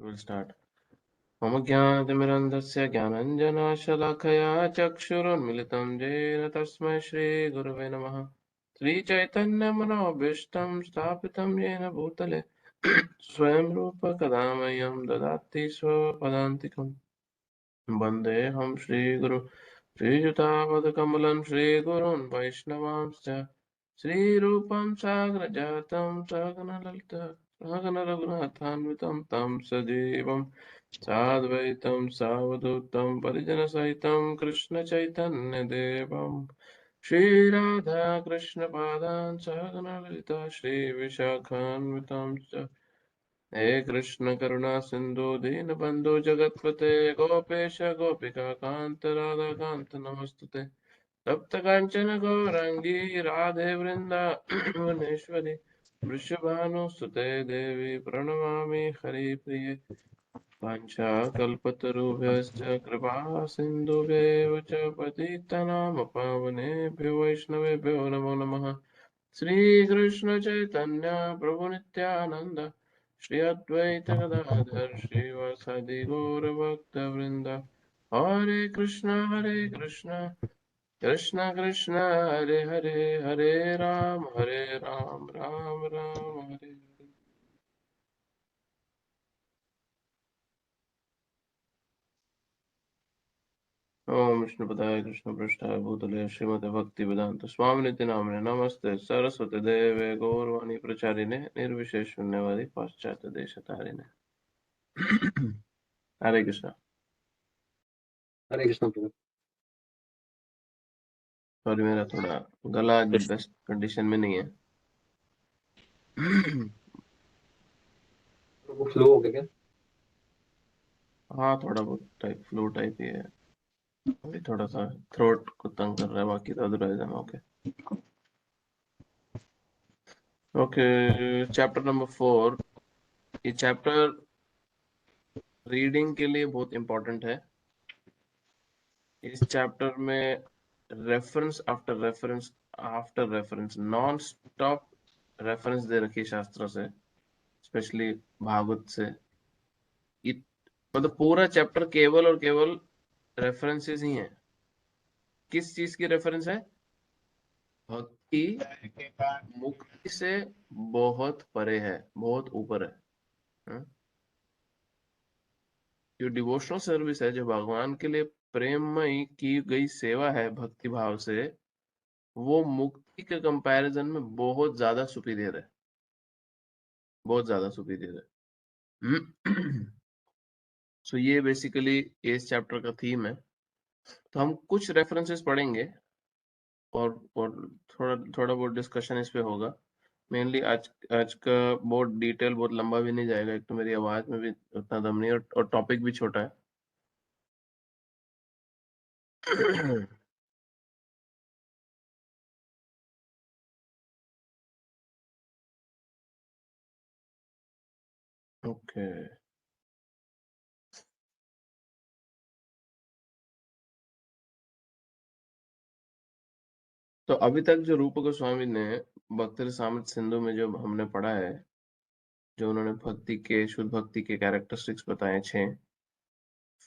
We'll start. मम ज्ञानतिमिरन्धस्य ज्ञानञ्जनशलाखया चक्षुरुन्मिलितं येन तस्मै श्रीगुरवे नमः। श्रीचैतन्यमनोभीष्टं स्थापितं येन भूतले स्वयं रूप कदा मह्यं ददाति स्वपदान्तिकम्। वन्देऽहं श्रीगुरु श्रीयुतापदकमलं श्रीगुरून् वैष्णवांश्च श्रीरूपं साग्रजातं सहगणरघुनाथान्वितं तं सजीवं साद्वैतं सावधूतं परिजनसहितं कृष्णचैतन्यदेवं श्रीराधाकृष्णपादान् सहगणललिता श्रीविशाखान्वितं हे कृष्ण करुणा सिंधु दीनबंधु जगतपते गोपेश गोपिका कांत राधा कांत नमस्तुते तप्त कांचन गौरांगी राधे वृंदावनेश्वरी वृषभानुसुते देवी प्रणमामि हरिप्रिये वाञ्छाकल्पतरुभ्यश्च कृपा सिन्धुभ्येव च पतितानां पावनेभ्यो वैष्णवेभ्यो नमो नमः। श्रीकृष्ण चैतन्य प्रभु नित्यानंद श्री अद्वैत गदाधर श्रीवासादि गौर भक्त वृंद हरे कृष्ण कृष्ण कृष्ण हरे हरे हरे राम राम राम हरे हरे। ओम विष्णुपदाय कृष्ण पृष्ठाय भूतले श्रीमते भक्ति वेदांत स्वामी नित्य नामिने नमस्ते सरस्वती देवे गौरवाणी प्रचारिणे निर्विशेष शून्यवादी पाश्चात्य देश तारिणे। हरे कृष्ण। हरे कृष्ण प्रभु। सॉरी मेरा थोड़ा गला आज बेस्ट कंडीशन में नहीं है। प्रभु फ्लो हो गया क्या? हाँ थोड़ा बहुत टाइप फ्लू टाइप ही है, अभी थोड़ा सा थ्रोट को तंग कर रहा है, बाकी तो अदरवाइज हम ओके। Okay, chapter number 4। ये चैप्टर रीडिंग के लिए बहुत इंपॉर्टेंट है। इस चैप्टर में reference after reference non stop reference दे रखी है शास्त्रों से, स्पेशली भागवत से। मतलब पूरा चैप्टर केवल और केवल रेफरेंसेस ही हैं। किस चीज की रेफरेंस है? भक्ति मुक्ति से बहुत परे है, बहुत ऊपर है। हाँ? जो डिवोशनल सर्विस है, जो भगवान के लिए प्रेममयी की गई सेवा है भक्ति भाव से, वो मुक्ति के कंपैरिजन में बहुत ज्यादा सुपीरियर है, बहुत ज्यादा सुपीरियर है। सो ये बेसिकली इस चैप्टर का थीम है। तो हम कुछ रेफरेंसेस पढ़ेंगे और थोड़ा थोड़ा बहुत डिस्कशन इस पे होगा। मेनली आज आज का बहुत डिटेल बहुत लंबा भी नहीं जाएगा, एक तो मेरी आवाज में भी उतना दम नहीं और टॉपिक भी छोटा है। ओके, तो अभी तक जो रूप गोस्वामी ने भक्त रसामृत सिंधु में जो हमने पढ़ा है, जो उन्होंने भक्ति के शुद्ध भक्ति के कैरेक्टरिस्टिक्स बताए 6,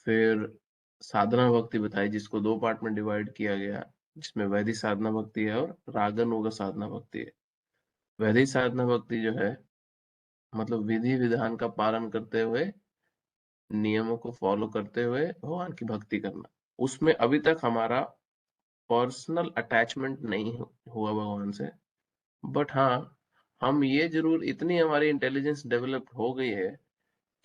फिर साधना भक्ति बताई जिसको 2 पार्ट में डिवाइड किया गया, जिसमें वैदिक साधना भक्ति है और रागनुग साधना भक्ति है। वैदिक साधना भक्ति जो है मतलब विधि विधान का पालन करते हुए, नियमों को फॉलो करते हुए भगवान की भक्ति करना। उसमें अभी तक हमारा पर्सनल अटैचमेंट नहीं हुआ भगवान से, बट हाँ हम ये जरूर, इतनी हमारी इंटेलिजेंस डेवलप हो गई है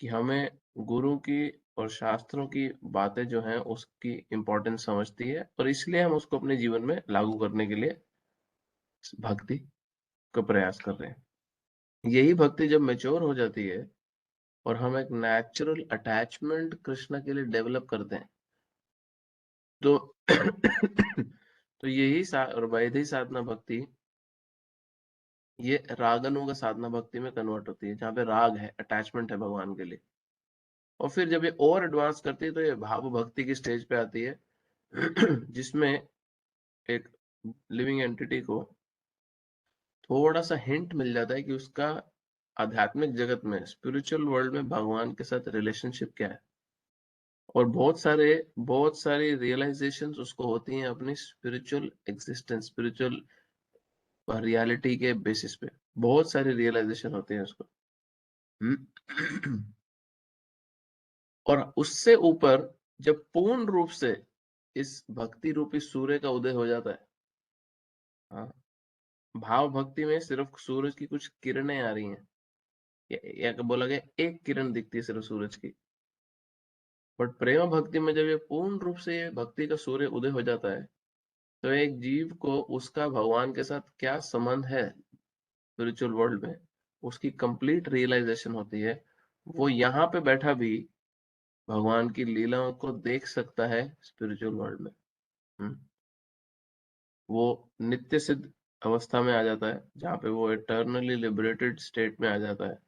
कि हमें गुरु की और शास्त्रों की बातें जो हैं उसकी इम्पोर्टेंस समझती है, और इसलिए हम उसको अपने जीवन में लागू करने के लिए भक्ति का प्रयास कर रहे हैं। यही भक्ति जब मैच्योर हो जाती है और हम एक नेचुरल अटैचमेंट कृष्ण के लिए डेवलप करते हैं, तो तो यही और वैदिक साधना भक्ति ये रागानुगा साधना भक्ति में कन्वर्ट होती है, जहाँ पे राग है, अटैचमेंट है भगवान के लिए। और फिर जब ये और एडवांस करती है तो ये भाव भक्ति की स्टेज पे आती है, जिसमें एक लिविंग एंटिटी को थोड़ा सा हिंट मिल जाता है कि उसका आध्यात्मिक जगत में, स्पिरिचुअल वर्ल्ड में भगवान के साथ रिलेशनशिप क्या है। और बहुत सारी रियलाइजेशंस उसको होती हैं अपनी स्पिरिचुअल एग्जिस्टेंस, स्पिरिचुअल रियलिटी के बेसिस पे बहुत सारी रियलाइजेशन होते हैं उसको। और उससे ऊपर जब पूर्ण रूप से इस भक्ति रूपी सूर्य का उदय हो जाता है, हाँ, भाव भक्ति में सिर्फ सूरज की कुछ किरणें आ रही हैं, या बोला गया एक किरण दिखती है सिर्फ सूरज की। बट प्रेम भक्ति में जब ये पूर्ण रूप से ये भक्ति का सूर्य उदय हो जाता है, तो एक जीव को उसका भगवान के साथ क्या संबंध है स्पिरिचुअल वर्ल्ड में, उसकी कंप्लीट रियलाइजेशन होती है। वो यहाँ पे बैठा भी भगवान की लीलाओं को देख सकता है स्पिरिचुअल वर्ल्ड में। हम्म। वो नित्य सिद्ध अवस्था में आ जाता है, जहाँ पे वो इटर्नली लिबरेटेड स्टेट में आ जाता है।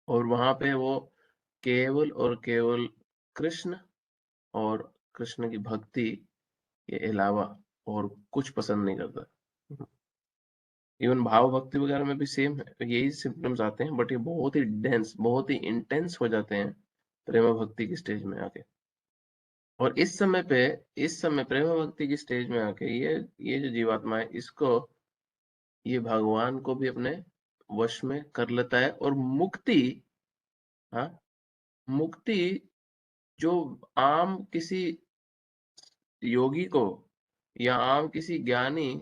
और वहां पे वो केवल और केवल कृष्ण और कृष्ण की भक्ति के अलावा और कुछ पसंद नहीं करता। इवन भाव भक्ति वगैरह में भी सेम है, यही सिम्टम्स आते हैं, बट ये बहुत ही डेंस, बहुत ही इंटेंस हो जाते हैं प्रेम भक्ति की स्टेज में आके। और इस समय प्रेम भक्ति की स्टेज में आके ये जो जीवात्मा है, इसको ये भगवान को भी अपने वश में कर लेता है। और मुक्ति, हाँ, मुक्ति जो आम किसी योगी को या आम किसी ज्ञानी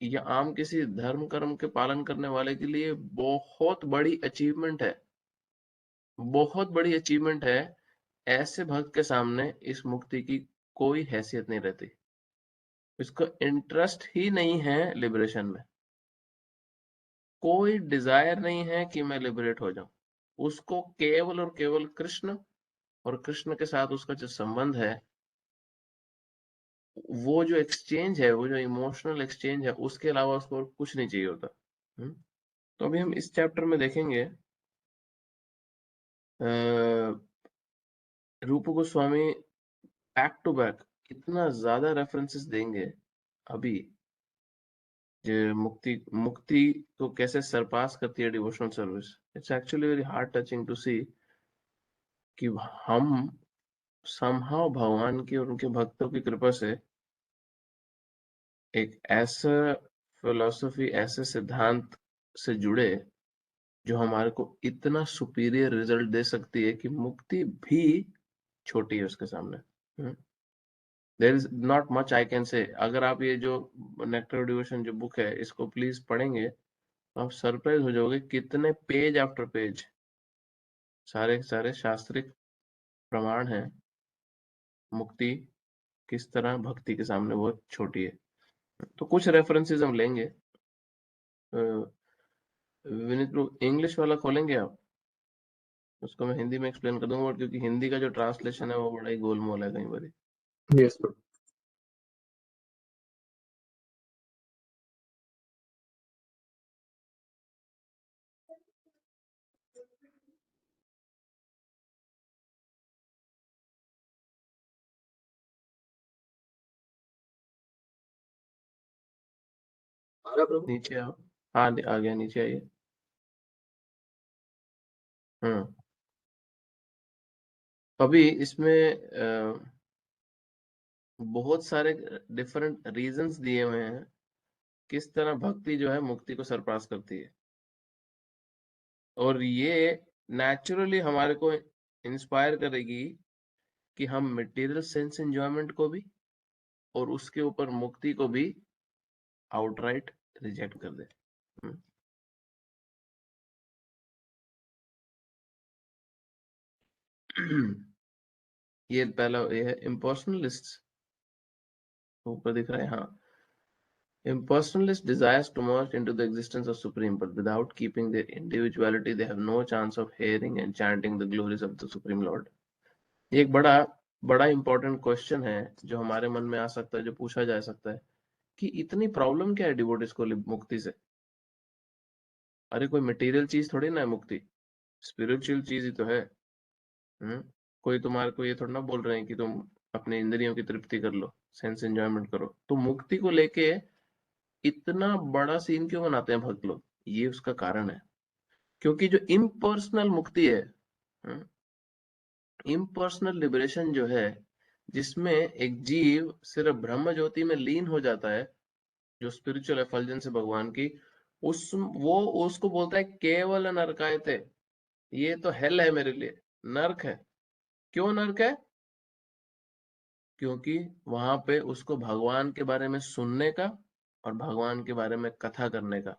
या आम किसी धर्म कर्म के पालन करने वाले के लिए बहुत बड़ी अचीवमेंट है, बहुत बड़ी अचीवमेंट है। ऐसे भक्त के सामने इस मुक्ति की कोई हैसियत नहीं रहती। इसको इंटरेस्ट ही नहीं है लिबरेशन में, कोई डिजायर नहीं है कि मैं लिबरेट हो जाऊं। उसको केवल और केवल कृष्ण और कृष्ण के साथ उसका जो संबंध है, वो जो एक्सचेंज है, वो जो इमोशनल एक्सचेंज है, उसके अलावा उसको और कुछ नहीं चाहिए होता। हम्म। तो अभी हम इस चैप्टर में देखेंगे रूप गोस्वामी बैक टू बैक कितना ज्यादा रेफरेंसेस देंगे अभी, जो मुक्ति मुक्ति को कैसे सरपास करती है devotional service. It's actually very heart touching to see कि हम समहाउ भगवान की और उनके भक्तों की कृपा से एक ऐसा फिलोसफी, ऐसे सिद्धांत से जुड़े जो हमारे को इतना सुपीरियर रिजल्ट दे सकती है कि मुक्ति भी छोटी है उसके सामने। There is not much I can say. अगर आप ये जो नेक्टर डिवोशन जो बुक है इसको प्लीज पढ़ेंगे, तो आप सरप्राइज हो जाओगे कितने पेज आफ्टर पेज सारे के सारे शास्त्रिक प्रमाण हैं मुक्ति किस तरह भक्ति के सामने बहुत छोटी है। तो कुछ रेफरेंसेस हम लेंगे। विनीत ब्रो, इंग्लिश वाला खोलेंगे आप? उसको मैं हिंदी में एक्सप्लेन कर दूंगा, क्योंकि हिंदी का जो ट्रांसलेशन है वो बड़ा ही गोलमोल है कई बार। Yes bro. आ रहा प्रभु? नीचे आओ। हाँ, आ गया, नीचे आइए। हम्म। अभी इसमें बहुत सारे डिफरेंट रीजंस दिए हुए हैं किस तरह भक्ति जो है मुक्ति को सरपास करती है। और ये नेचुरली हमारे को इंस्पायर करेगी कि हम मटेरियल सेंस एंजॉयमेंट को भी और उसके ऊपर मुक्ति को भी आउटराइट रिजेक्ट कर दे। हम्म। ये पहला ये है इम्पर्सनलिस्ट, ऊपर दिख रहा है, हाँ। Impersonalists desires to merge into the existence of Supreme, but without keeping their individuality, they have no chance of hearing and chanting the glories of the Supreme Lord. ये एक बड़ा बड़ा इंपॉर्टेंट क्वेश्चन है जो हमारे मन में आ सकता है, जो पूछा जा सकता है कि इतनी प्रॉब्लम क्या है डिवोटिस को मुक्ति से। अरे कोई मटेरियल चीज थोड़ी ना है मुक्ति, स्पिरिचुअल चीज ही तो है। हम्म। कोई तुम्हारे को ये थोड़ा ना बोल रहे हैं कि तुम अपने इंद्रियों की तृप्ति कर लो, सेंस एंजॉयमेंट करो। तो मुक्ति को लेके इतना बड़ा सीन क्यों बनाते हैं भक्त लोग? ये उसका कारण है, क्योंकि जो इम्पर्सनल मुक्ति है, इम्पर्सनल लिबरेशन जो है, जिसमें एक जीव सिर्फ ब्रह्म ज्योति में लीन हो जाता है, जो स्पिरिचुअल एफल्जेंस है भगवान की, उस वो उसको बोलता है केवल नरकायते, ये तो हेल है मेरे लिए, नर्क है। क्यों नर्क है? क्योंकि वहां पे उसको भगवान के बारे में सुनने का और भगवान के बारे में कथा करने का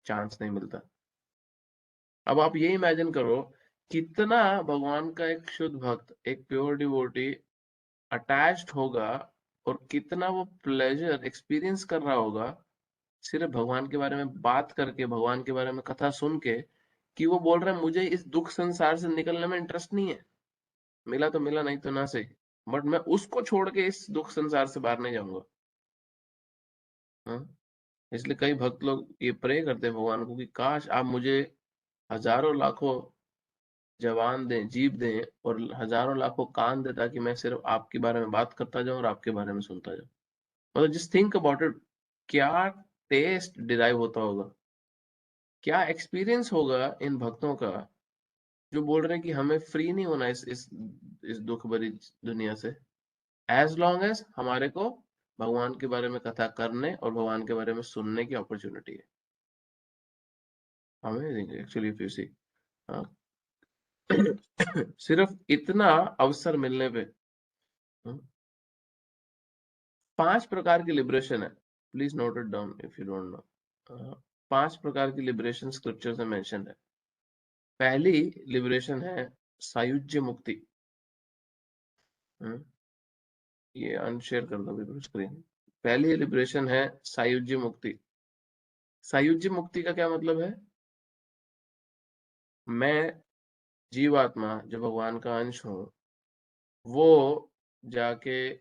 चांस नहीं मिलता। अब आप ये इमेजिन करो, कितना भगवान का एक शुद्ध भक्त, एक प्योर डिवोटी अटैच्ड होगा, और कितना वो प्लेजर एक्सपीरियंस कर रहा होगा सिर्फ भगवान के बारे में बात करके, भगवान के बारे में कथा सुन के, कि वो बोल रहा है मुझे इस दुख संसार से निकलने में इंटरेस्ट नहीं है, मिला तो मिला, नहीं तो ना सही, बट मैं उसको छोड़ के इस दुख संसार से बाहर नहीं जाऊंगा। हाँ, इसलिए कई भक्त लोग ये प्रे करते हैं भगवान को कि काश आप मुझे हजारों लाखों जवान दें, जीव दें, और हजारों लाखों कान दे, ताकि मैं सिर्फ आपके बारे में बात करता जाऊं और आपके बारे में सुनता जाऊं। मतलब जस्ट थिंक अबाउट इट, क्या टेस्ट डिराइव होता होगा, क्या एक्सपीरियंस होगा इन भक्तों का, जो बोल रहे हैं कि हमें फ्री नहीं होना इस दुख भरी दुनिया से, एज लॉन्ग एज हमारे को भगवान के बारे में कथा करने और भगवान के बारे में सुनने की अपॉर्चुनिटी है। Amazing actually, if you see. सिर्फ इतना अवसर मिलने पे, हाँ, 5 प्रकार की लिबरेशन है, please note it down if you don't know. 5 प्रकार की लिबरेशन स्क्रिप्चर में मेंशन है। पहली लिबरेशन है सायुज्य मुक्ति। हाँ, ये अनशेयर कर दो बिल्कुल स्क्रीन। पहली लिबरेशन है सायुज्य मुक्ति। सायुज्य मुक्ति का क्या मतलब है? मैं जीवात्मा जो भगवान का अंश हूँ, वो जाके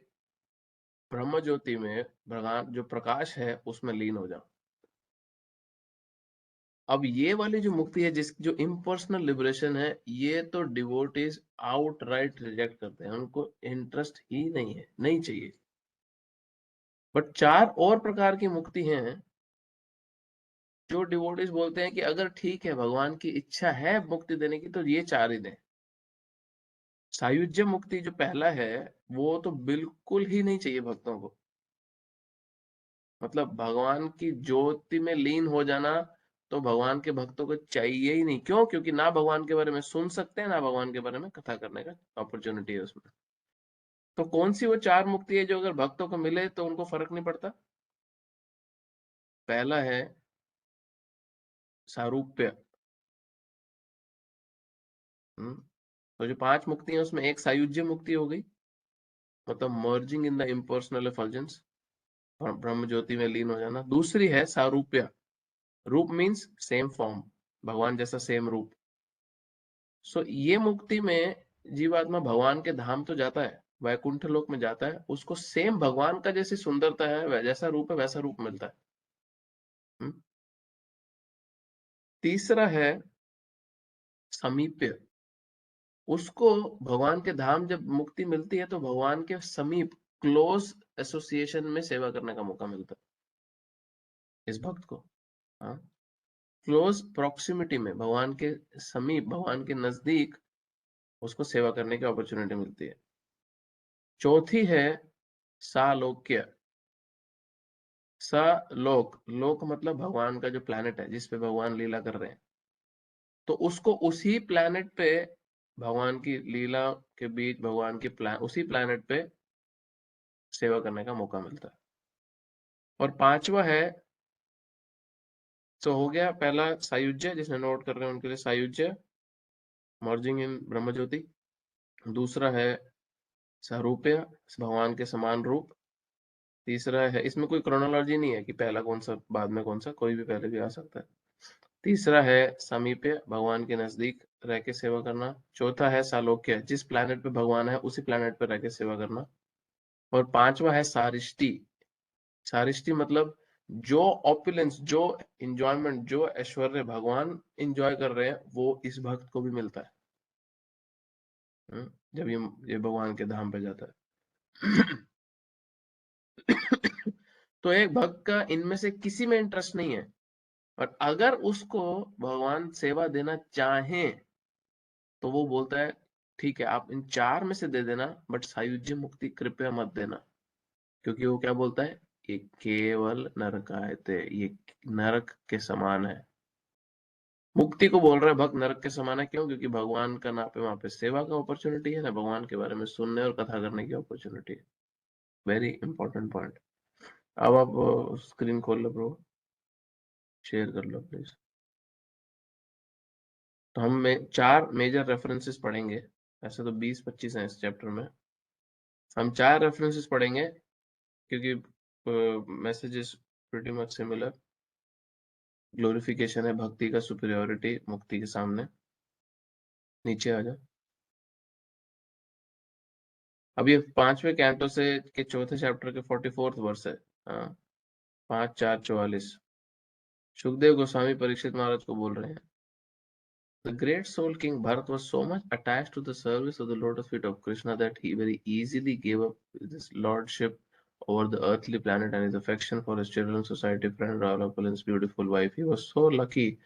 ब्रह्म ज्योति में भगवान जो प्रकाश है उसमें लीन हो जाऊं। अब ये वाली जो मुक्ति है, जिस जो इम्पर्सनल लिबरेशन है, ये तो डिवोटीज आउट राइट रिजेक्ट करते हैं, उनको इंटरेस्ट ही नहीं है, नहीं चाहिए। बट 4 और प्रकार की मुक्ति हैं, जो डिवोटीज बोलते हैं कि अगर ठीक है, भगवान की इच्छा है मुक्ति देने की, तो ये 4 ही दें। सायुज्य मुक्ति जो पहला है, वो तो बिल्कुल ही नहीं चाहिए भक्तों को। मतलब भगवान की ज्योति में लीन हो जाना तो भगवान के भक्तों को चाहिए ही नहीं। क्यों? क्योंकि ना भगवान के बारे में सुन सकते हैं, ना भगवान के बारे में कथा करने का अपॉर्चुनिटी है उसमें। तो कौन सी वो 4 मुक्ति है जो अगर भक्तों को मिले तो उनको फर्क नहीं पड़ता? पहला है सारूप्य। हम्म, तो जो 5 मुक्ति है उसमें एक सायुज्य मुक्ति हो गई, मतलब मर्जिंग इन द इम्पर्सनल एफल्जेंस, ब्रह्म ज्योति में लीन हो जाना। दूसरी है सारूप्य। रूप मीन्स सेम फॉर्म, भगवान जैसा सेम रूप। सो ये मुक्ति में जीवात्मा भगवान के धाम तो जाता है, वैकुंठ लोक में जाता है, उसको सेम भगवान का जैसी सुंदरता है, जैसा रूप है वैसा रूप मिलता है। हम्म? तीसरा है समीप्य। उसको भगवान के धाम जब मुक्ति मिलती है तो भगवान के समीप, क्लोज एसोसिएशन में सेवा करने का मौका मिलता है इस भक्त को। हाँ, क्लोज प्रॉक्सिमिटी में, भगवान के समीप, भगवान के नजदीक उसको सेवा करने की अपॉर्चुनिटी मिलती है। चौथी है सालोक्य। लोक, लोक मतलब भगवान का जो प्लैनेट है जिस पे भगवान लीला कर रहे हैं, तो उसको उसी प्लैनेट पे, भगवान की लीला के बीच भगवान की उसी प्लैनेट पे सेवा करने का मौका मिलता है। और पांचवा है, तो हो गया पहला सायुज्य, जिसने नोट कर रहे हैं उनके लिए सायुज्य, मर्जिंग इन ब्रह्म ज्योति। दूसरा है सारूप्य, भगवान के समान रूप। तीसरा है, इसमें कोई क्रोनोलॉजी नहीं है कि पहला कौन सा बाद में कौन सा, कोई भी पहले भी आ सकता है। तीसरा है समीप्य, भगवान के नजदीक रह के सेवा करना। चौथा है सालोक्य, जिस प्लैनेट पे भगवान है उसी प्लैनेट पे रह के सेवा करना। और पांचवा है सारिष्टि। सारिष्टि मतलब जो ऑपुलेंस, जो इंजॉयमेंट, जो ऐश्वर्य भगवान इंजॉय कर रहे हैं, वो इस भक्त को भी मिलता है। जब ये भगवान के धाम पे जाता है। तो एक भक्त का इनमें से किसी में इंटरेस्ट नहीं है, और अगर उसको भगवान सेवा देना चाहें तो वो बोलता है ठीक है आप इन 4 में से दे देना, बट सायुज्य मुक्ति कृपया मत देना। क्योंकि वो क्या बोलता है, ये केवल नरकायते, ये नरक के समान है। मुक्ति को बोल रहा है भक्त नरक के समान है, क्यों? क्योंकि भगवान का ना पे वहां पे सेवा का अपॉर्चुनिटी है, ना भगवान के बारे में सुनने और कथा करने की अपॉर्चुनिटी है। Very important point. अब आप स्क्रीन खोल लो ब्रो, शेयर कर लो प्लीज। तो हम 4 मेजर रेफरेंसेस पढ़ेंगे। ऐसे तो 20-25 हैं इस चैप्टर में, हम 4 रेफरेंसेस पढ़ेंगे क्योंकि messages pretty much similar. Glorification है भक्ति का, सुपीरियोरिटी मुक्ति के सामने। नीचे आ जा। अब ये 5वें कैंटो से के चौथे चैप्टर के 44th वर्स है। हाँ, 5:4-44। सुखदेव गोस्वामी परीक्षित महाराज को बोल रहे हैं, The great soul King Bharat was so much attached to the service of the lotus feet of Krishna that he very easily gave up his lordship over the earthly planet and his affection for his children, society, friend, Ravalapalin's beautiful wife. He was so lucky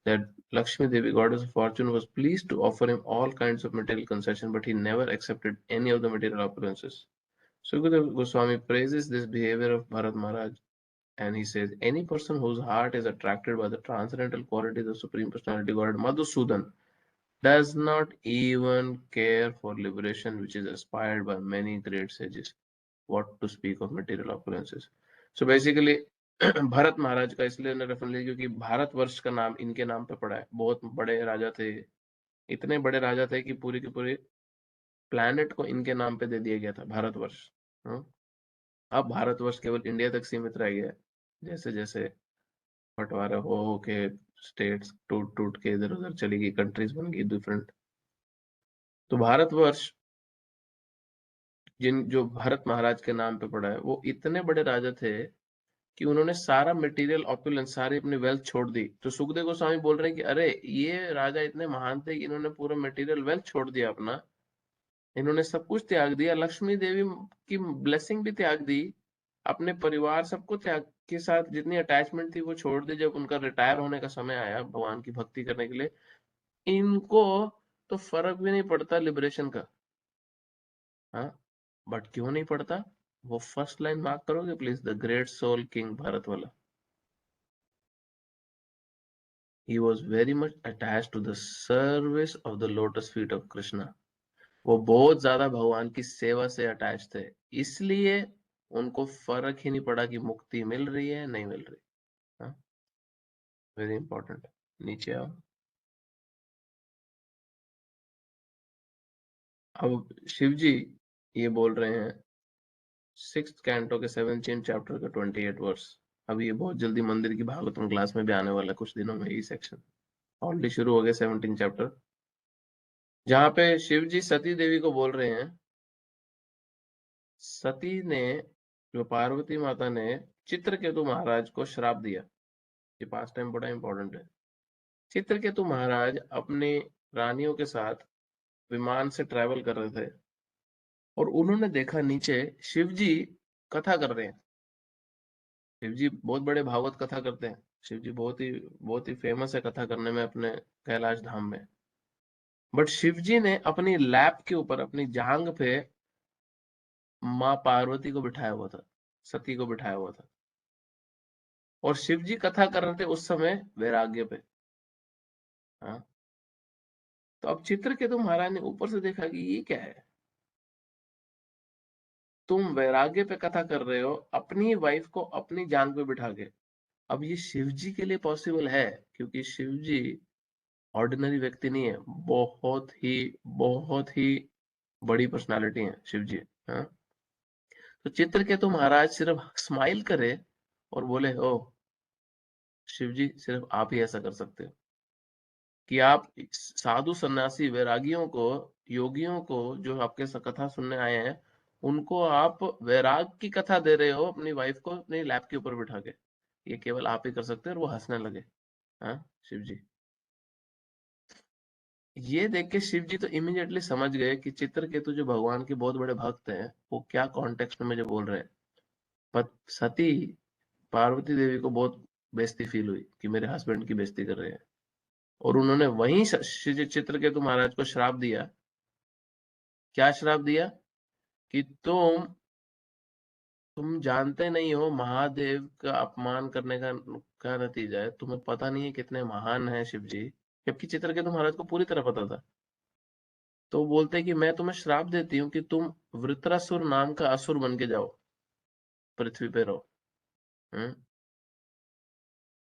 that Lakshmi Devi, goddess of fortune, was pleased to offer him all kinds of material concession, but he never accepted any of the material opulences. Sukadeva Goswami praises this behavior of Bharat Maharaj, and he says, any person whose heart is attracted by the transcendental qualities of Supreme Personality God Madhusudan does not even care for liberation, which is aspired by many great sages. What to speak of material opulences? So basically, Bharat महाराज का इसलिए reference लिया क्योंकि भारतवर्ष का नाम इनके नाम पे पड़ा है। बहुत बड़े राजा थे, इतने बड़े राजा थे कि पूरी की पूरी प्लैनेट को इनके नाम पे दे दिया गया था, भारतवर्ष। अब भारतवर्ष केवल इंडिया तक सीमित रह गया है। जैसे जैसे बंटवारा हो के स्टेट्स टूट टूट के इधर उधर चली गई, कंट्रीज बन गई डिफरेंट। तो भारतवर्ष जो भरत महाराज के नाम पे पड़ा है, वो इतने बड़े राजा थे कि उन्होंने सारा मटेरियल ऑपुलेंस, सारी अपनी वेल्थ छोड़ दी। तो सुखदेव गोस्वामी बोल रहे हैं कि अरे ये राजा इतने महान थे कि इन्होंने पूरा मटेरियल वेल्थ छोड़ दिया अपना, इन्होंने सब कुछ त्याग दिया, लक्ष्मी देवी की ब्लेसिंग भी त्याग दी, अपने परिवार सबको त्याग के साथ जितनी अटैचमेंट थी वो छोड़ दी। जब उनका रिटायर होने का समय आया भगवान की भक्ति करने के लिए, इनको तो फर्क भी नहीं पड़ता लिबरेशन का। हाँ, बट क्यों नहीं पड़ता? वो फर्स्ट लाइन मार्क करोगे please, the great soul king Bharat वाला। He was very much attached to the service of the lotus feet of Krishna. वो बहुत ज्यादा भगवान की सेवा से अटैच थे, इसलिए उनको फर्क ही नहीं पड़ा कि मुक्ति मिल रही है नहीं मिल रही। हाँ, वेरी इंपॉर्टेंट। नीचे आओ। अब शिव जी ये बोल रहे हैं 6th कैंटो के 17 चैप्टर का 28 वर्स। अब ये बहुत जल्दी मंदिर की भागवतम क्लास में भी आने वाला है कुछ दिनों में, ये सेक्शन ऑलरेडी शुरू हो गया 17 चैप्टर, जहाँ पे शिव जी सती देवी को बोल रहे हैं, सती ने, जो पार्वती माता ने चित्रकेतु महाराज को श्राप दिया। ये पास टाइम बड़ा इंपॉर्टेंट है। चित्रकेतु महाराज अपनी रानियों के साथ विमान से ट्रेवल कर रहे थे और उन्होंने देखा नीचे शिव जी कथा कर रहे हैं। शिव जी बहुत बड़े भागवत कथा करते हैं, शिव जी बहुत ही फेमस है कथा करने में अपने कैलाश धाम में। बट शिव जी ने अपनी लैप के ऊपर, अपनी जांग पे माँ पार्वती को बिठाया हुआ था, सती को बिठाया हुआ था, और शिव जी कथा कर रहे थे उस समय वैराग्य पे। हाँ, तो अब चित्रकेतु महाराज ने ऊपर से देखा कि ये क्या है, तुम वैराग्य पे कथा कर रहे हो अपनी वाइफ को अपनी जांग पे बिठा के। अब ये शिव जी के लिए पॉसिबल है क्योंकि शिव जी ऑर्डिनरी व्यक्ति नहीं है, बहुत ही बड़ी पर्सनालिटी है शिव जी। हाँ, तो चित्रकेतु महाराज सिर्फ स्माइल करे और बोले, ओ शिव जी सिर्फ आप ही ऐसा कर सकते हो कि आप साधु सन्यासी वैरागियों को, योगियों को जो आपके कथा सुनने आए हैं, उनको आप वैराग की कथा दे रहे हो अपनी वाइफ को अपनी लैप के ऊपर बिठा के, ये केवल आप ही कर सकते हो। और वो हंसने लगे। हाँ, शिव जी ये देख के शिव जी तो इमीडिएटली समझ गए कि चित्रकेतु जो भगवान के बहुत बड़े भक्त हैं वो क्या कॉन्टेक्स्ट में मुझे बोल रहे हैं। सती पार्वती देवी को बहुत बेइज्जती फील हुई कि मेरे हस्बैंड की बेइज्जती कर रहे हैं, और उन्होंने वहीं चित्रकेतु महाराज को श्राप दिया। क्या श्राप दिया कि तुम जानते नहीं हो महादेव का अपमान करने का क्या नतीजा है, तुम्हें पता नहीं है कितने महान है शिव जी। जबकि चित्रकेतु महाराज को पूरी तरह पता था। तो वो बोलते हैं कि मैं तुम्हें श्राप देती हूँ कि तुम वृत्रासुर नाम का असुर बन के जाओ, पृथ्वी पे रहो। हम्म।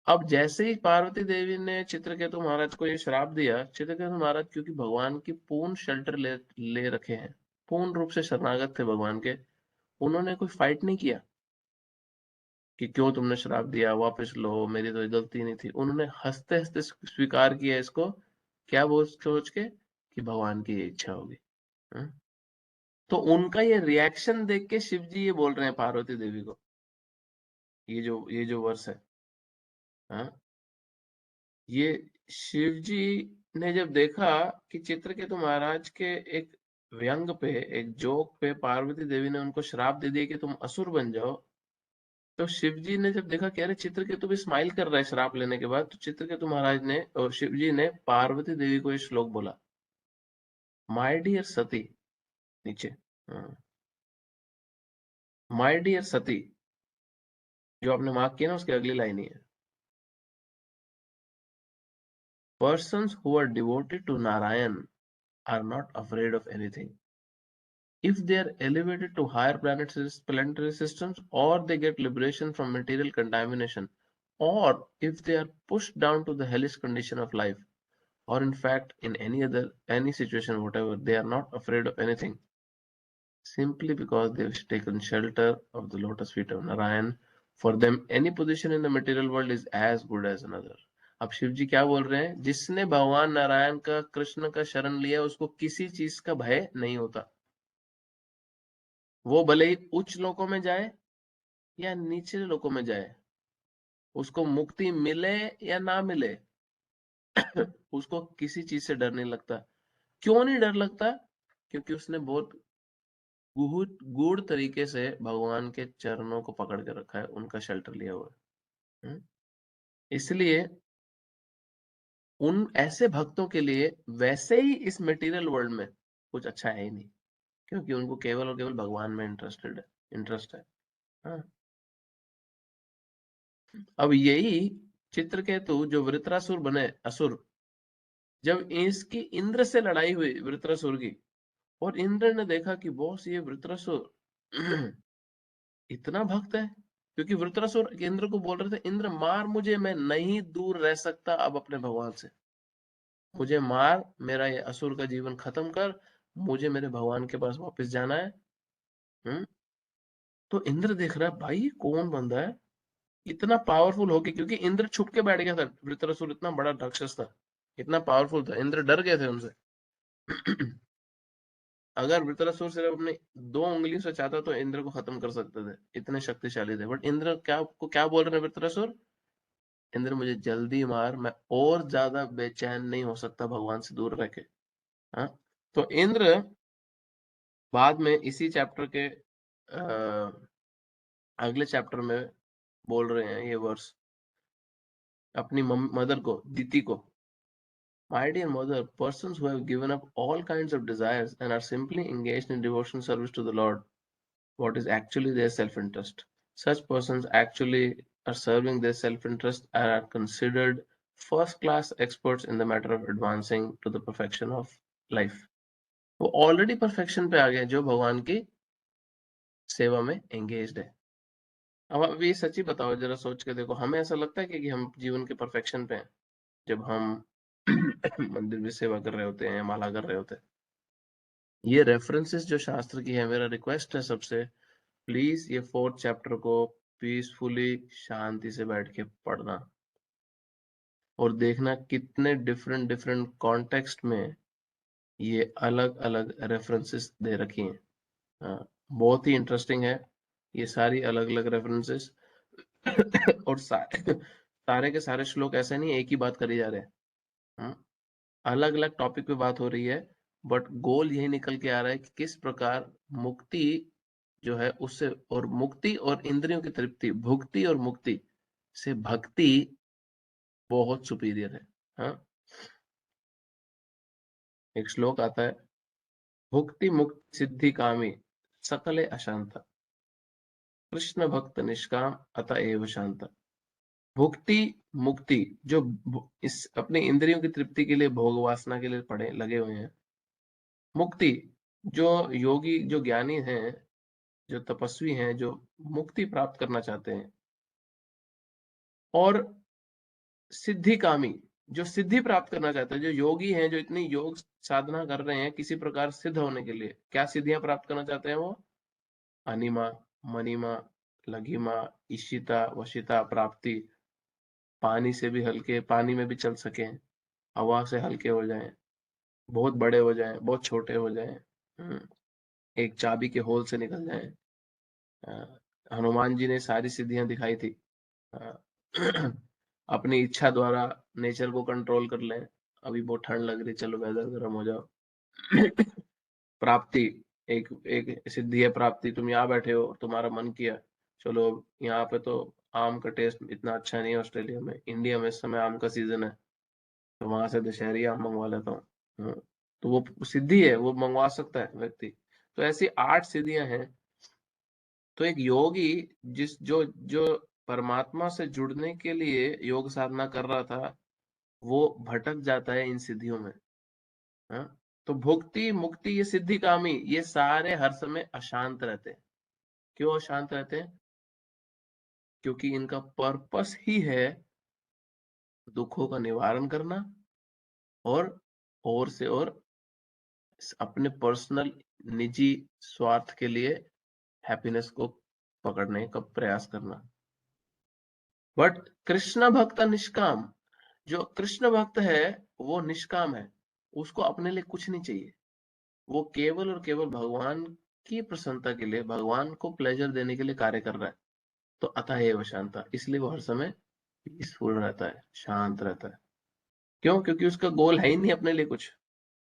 अब जैसे ही पार्वती देवी ने चित्रकेतु महाराज को ये श्राप दिया, चित्रकेतु महाराज क्योंकि भगवान की पूर्ण शेल्टर ले रखे हैं, पूर्ण रूप से शरणागत थे भगवान के, उन्होंने कोई फाइट नहीं किया कि क्यों तुमने श्राप दिया, वापस लो, मेरी तो गलती नहीं थी। उन्होंने हंसते हंसते स्वीकार किया इसको, क्या बोल सोच के कि भगवान की ये इच्छा होगी। हम्म? तो उनका ये रिएक्शन देख के शिव जी ये बोल रहे हैं पार्वती देवी को, ये जो वर्ष है, हाँ, ये शिव जी ने जब देखा कि चित्रकेतु महाराज के एक व्यंग पे, एक जोक पे पार्वती देवी ने उनको श्राप दे दिया कि तुम असुर बन जाओ, तो शिव जी ने जब देखा कि अरे चित्रकेतु भी स्माइल कर रहा है श्राप लेने के बाद, तो चित्रकेतु महाराज ने और शिव जी ने पार्वती देवी को ये श्लोक बोला, माय डियर सती, नीचे, माय डियर सती, जो आपने मार्क किया ना उसकी अगली लाइन ही है, persons who are devoted to Narayan are not afraid of anything. If they are elevated to higher planetary systems, or they get liberation from material contamination, or if they are pushed down to the hellish condition of life, or in fact in any situation whatever, they are not afraid of anything, simply because they've taken shelter of the lotus feet of Narayan. For them any position in the material world is as good as another. अब शिव जी क्या बोल रहे हैं, जिसने भगवान नारायण का, कृष्ण का शरण लिया, उसको किसी चीज का भय नहीं होता। वो भले ही उच्च लोकों में जाए या नीचे लोकों में जाए, उसको मुक्ति मिले या ना मिले, उसको किसी चीज से डर नहीं लगता। क्यों नहीं डर लगता? क्योंकि उसने बहुत गूढ़ तरीके से भगवान के चरणों को पकड़ के रखा है, उनका शेल्टर लिया हुआ है। इसलिए उन ऐसे भक्तों के लिए वैसे ही इस मटेरियल वर्ल्ड में कुछ अच्छा है ही नहीं, क्योंकि उनको केवल और केवल भगवान में इंटरेस्ट है। हाँ। अब यही चित्रकेतु जो वृत्रासुर बने, असुर, जब इसकी इंद्र से लड़ाई हुई वृत्रासुर की, और इंद्र ने देखा कि बॉस ये वृत्रासुर इतना भक्त है, क्योंकि वृत्रासुर इंद्र को बोल रहे थे, इंद्र मार मुझे, मैं नहीं दूर रह सकता अब अपने भगवान से, मुझे मार, मेरा ये असुर का जीवन खत्म कर, मुझे मेरे भगवान के पास वापस जाना है। हम्म। तो इंद्र देख रहा है भाई ये कौन बंदा है इतना पावरफुल होके, क्योंकि इंद्र छुप के बैठ गया था, वृत्रासुर इतना बड़ा राक्षस था, इतना पावरफुल था, इंद्र डर गए थे उनसे। अगर वृत्रासुर सिर्फ अपने 2 उंगलियों से चाहता तो इंद्र को खत्म कर सकते थे, इतने शक्तिशाली थे। बट इंद्र क्या बोल रहे हैं वृत्रासुर, इंद्र मुझे जल्दी मार, मैं और ज्यादा बेचैन नहीं हो सकता भगवान से दूर रह के। हाँ। तो इंद्र बाद में इसी चैप्टर के अगले चैप्टर में बोल रहे हैं ये वर्स अपनी मदर को, दीति को, My dear mother, persons who have given up all kinds of desires and are simply engaged in devotional service to the Lord, what is actually their self-interest. Such persons actually are serving their self-interest and are considered first-class experts in the matter of advancing to the perfection of life. वो already perfection पे आ गए जो भगवान की सेवा में engaged है। अब आप ये सच्ची बताओ, जरा सोच के देखो, हमें ऐसा लगता है कि हम जीवन के परफेक्शन पे हैं जब हम मंदिर में सेवा कर रहे होते हैं, माला कर रहे होते हैं। ये रेफरेंसेस जो शास्त्र की है, मेरा रिक्वेस्ट है सबसे, प्लीज ये 4th चैप्टर को पीसफुली शांति से बैठ के पढ़ना और देखना कितने डिफरेंट डिफरेंट कॉन्टेक्स्ट में ये अलग अलग रेफरेंसेस दे रखी हैं। हाँ, बहुत ही इंटरेस्टिंग है ये सारी अलग अलग रेफरेंसेस। और सारे के सारे श्लोक ऐसे नहीं एक ही बात करी जा रहे हैं। हाँ, अलग अलग टॉपिक पे बात हो रही है, बट गोल यही निकल के आ रहा है कि किस प्रकार मुक्ति जो है उससे, और मुक्ति और इंद्रियों की तृप्ति, भुक्ति और मुक्ति से भक्ति बहुत सुपीरियर है। हाँ, एक श्लोक आता है, भुक्ति मुक्ति सिद्धि कामी सकले अशांत, कृष्ण भक्त निष्काम अतएव शांत। भुक्ति मुक्ति जो इस अपनी इंद्रियों की तृप्ति के लिए, भोग वासना के लिए पड़े लगे हुए हैं, मुक्ति जो योगी, जो ज्ञानी हैं, जो तपस्वी हैं, जो मुक्ति प्राप्त करना चाहते हैं, और सिद्धि कामी जो सिद्धि प्राप्त करना चाहते हैं, जो योगी हैं, जो इतनी योग साधना कर रहे हैं किसी प्रकार सिद्ध होने के लिए, क्या सिद्धियां प्राप्त करना चाहते हैं वो? अनिमा, मनिमा, लघिमा, इशिता, वशिता प्राप्ति, पानी से भी हल्के, पानी में भी चल सके, हवा से हल्के हो जाएं, बहुत बड़े हो जाएं, बहुत छोटे हो जाएं, एक चाबी के होल से निकल जाएं। हनुमान जी ने सारी सिद्धियां दिखाई थी। अपनी इच्छा द्वारा नेचर को कंट्रोल कर लें, अभी बहुत ठंड लग रही, चलो वेदर गर्म हो जाओ। प्राप्ति, एक एक सिद्धि है प्राप्ति, तुम यहाँ बैठे हो, तुम्हारा मन किया, चलो यहाँ पे तो आम का टेस्ट इतना अच्छा नहीं है ऑस्ट्रेलिया में, इंडिया में इस समय आम का सीजन है, तो वहां से दशहरी आम मंगवा लेता हूँ। तो वो सिद्धि है, वो मंगवा सकता है व्यक्ति। तो ऐसी 8 सिद्धियां हैं। तो एक योगी जिस जो जो परमात्मा से जुड़ने के लिए योग साधना कर रहा था, वो भटक जाता है इन सिद्धियों में। हाँ, तो भुक्ति मुक्ति ये सिद्धि कामी, ये सारे हर समय अशांत रहते हैं। क्यों अशांत रहते हैं? क्योंकि इनका पर्पस ही है दुखों का निवारण करना, और से और अपने पर्सनल निजी स्वार्थ के लिए हैप्पीनेस को पकड़ने का प्रयास करना। बट कृष्ण भक्त निष्काम, जो कृष्ण भक्त है वो निष्काम है, उसको अपने लिए कुछ नहीं चाहिए, वो केवल और केवल भगवान की प्रसन्नता के लिए, भगवान को प्लेजर देने के लिए कार्य कर रहा है। तो अतः एव शांता, इसलिए वो हर समय पीसफुल रहता है, शांत रहता है। क्यों? क्योंकि उसका गोल है ही नहीं अपने लिए कुछ,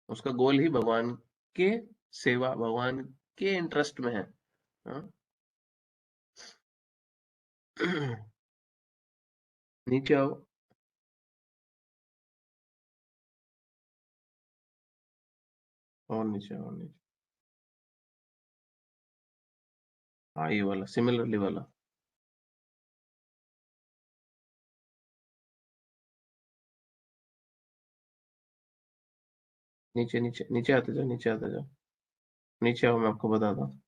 उसका गोल ही भगवान के सेवा, भगवान के इंटरेस्ट में है। हाँ? नीचे आओ। और नीचे, और नीचे। हाँ, ये वाला सिमिलरली वाला। नीचे नीचे नीचे आते जाओ, नीचे आते जाओ, नीचे आओ, मैं आपको बताता हूँ।